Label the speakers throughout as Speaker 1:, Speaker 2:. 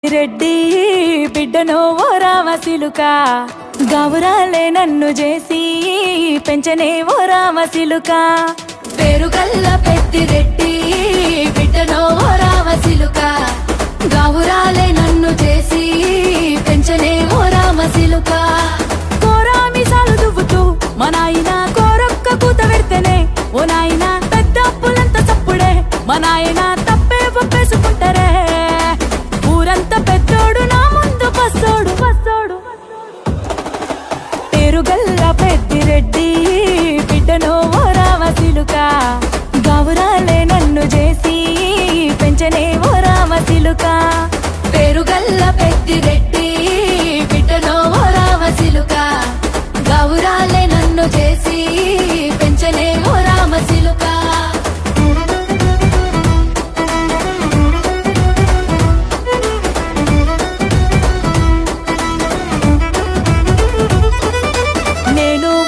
Speaker 1: రెడ్డి బిడ్డను ఓ రామసిలుక గౌరాలే నన్ను చేసి పెంచనే ఓ రామసిలుక పేరుగల్ల పెద్దిరెడ్డి బిడ్డను ఓ రామసిలుక గౌరాలే నన్ను చేసి పెంచనే ఓ రామసిలుక కోరామిసాలు దువ్వుతూ మా నాయన కోరొక్క కూత పెడితేనే ఓ నాయన పెద్ద అప్పులంత చప్పుడే మా నాయన తప్పే ఒప్పేసుకుంటారే ఊరంతా పెద్దోడు నా ముందు బస్సోడు బస్సోడు పేరుగల్ల పెద్దిరెడ్డి బిడ్డను ఓ రామసిలుక గౌరాలే నన్ను చేసి పెంచనే ఓ రామసిలుక పేరుగల్ల పెద్దిరెడ్డి బిడ్డను ఓ రామసిలుక గౌరాలే నన్ను చేసి పెంచనే ఓ రామసిలుక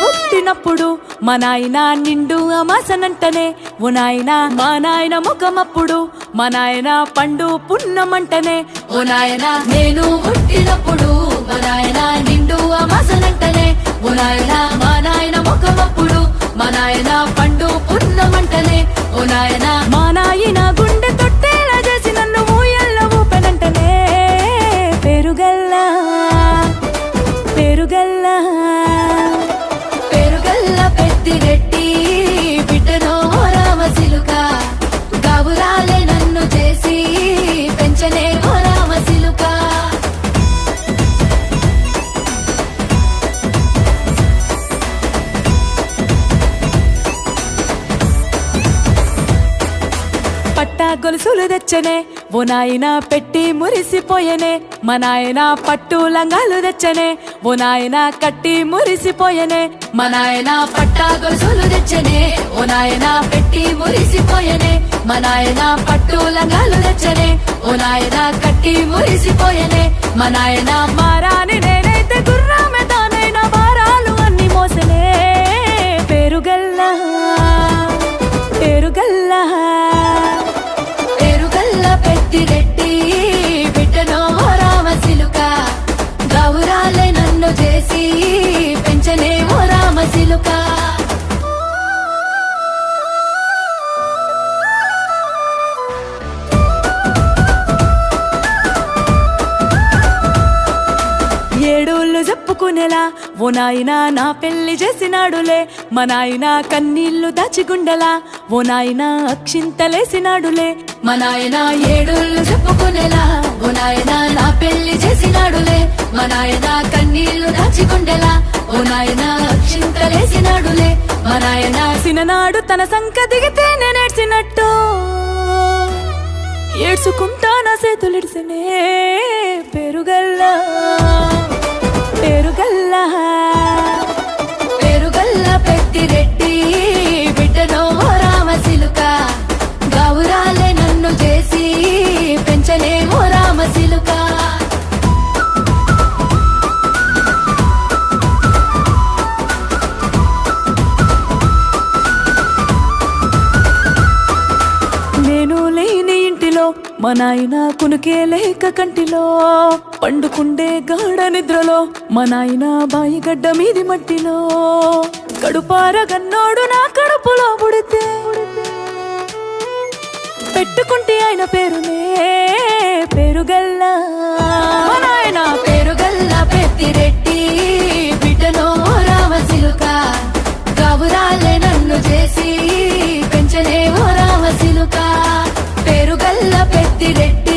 Speaker 1: పుట్టినప్పుడు మా నాయన నిండు అమాసనంటనే ఓ నాయన మా నాయన ముఖమప్పుడు మా నాయన పండు పున్నమంటనే ఓ నాయన నేను పుట్టినప్పుడు మా నాయన నిండు అమాసనంటనే ఓ నాయన మా నాయన ముఖమప్పుడు మా నాయన పండు పున్నమంటనే ఓ నాయన మా నాయన గుండె తొట్టేలా చేసి నన్ను ఊయల్ల ఊపెనంటనే పెరుగల్లా పెరుగల్లా పెద్దిరెడ్డి బిడ్డను ఓ రామసిలుక గౌరాలే నన్ను చేసి పెంచనే ఓ రామసిలుక పట్టా గొలుసులు తెచ్చనే ఓ నాయన పెట్టి మురిసిపోయనే మా నాయన పట్టు లంగాలు తెచ్చనే ఓ నాయన కట్టి మురిసిపోయనే మా నాయన పట్టా గొలుసులు తెచ్చనే ఓ నాయన పెట్టి మురిసిపోయనే మా నాయన పట్టు లంగాలు తెచ్చనే ఓ నాయన కట్టి మురిసిపోయనే మా నాయన మారాని నేనైతే గుర్రామె తానైనా భారాలు అన్ని మోసనే పేరుగల్లా పేరుగల్లా పెద్దిరెడ్డి బిడ్డను ఓ రామసిలుక గౌరాలే నన్ను చేసి పెంచనే ఓ రామసిలుక ఏడోళ్ళు చెప్పుకునేలా ఓ నాయన నా పెళ్లి చేసినాడులే మా నాయన కన్నీళ్లు దాచిగుండెలా ఓ నాయన అక్షింతలేసినాడులే మా నాయన ఏడోళ్ళు చెప్పుకునేలా ఓ నాయన నా పెళ్లి చేసినాడులే మా నాయన కన్నీళ్లు దాచిగుండెలా ఓ నాయన అక్షింతలేసినాడులే మా నాయన సిననాడు తన సంక దిగితే నేనేడ్చినట్టు ఏడ్చుకుంటా నా చేతులిడిసినే పెరుగల్లా పేరుగల్లా పేరుగల్ల పెద్దిరెడ్డి బిడ్డను ఓ రామసిలుక గౌరాలే నన్ను చేసి పెంచనే ఓ రామసిలుక నేను లేని ఇంటిలో మా నాయన కునుకే లేక కంటిలో పండుకుండే గాఢ నిద్రలో మా నాయన బాయి గడ్డ మీది మట్టిలో కడుపార గన్నోడు నా కడుపులో పుడితే పెట్టుకుంటే ఆయన పేరునే పేరుగల్లా మా నాయన పేరుగల్లా పెద్దిరెడ్డి బిడ్డను ఓ రామసిలుక గౌరాలే నన్ను చేసి పెంచనే ఓ రామసిలుక పేరుగల్ల పెద్దిరెడ్డి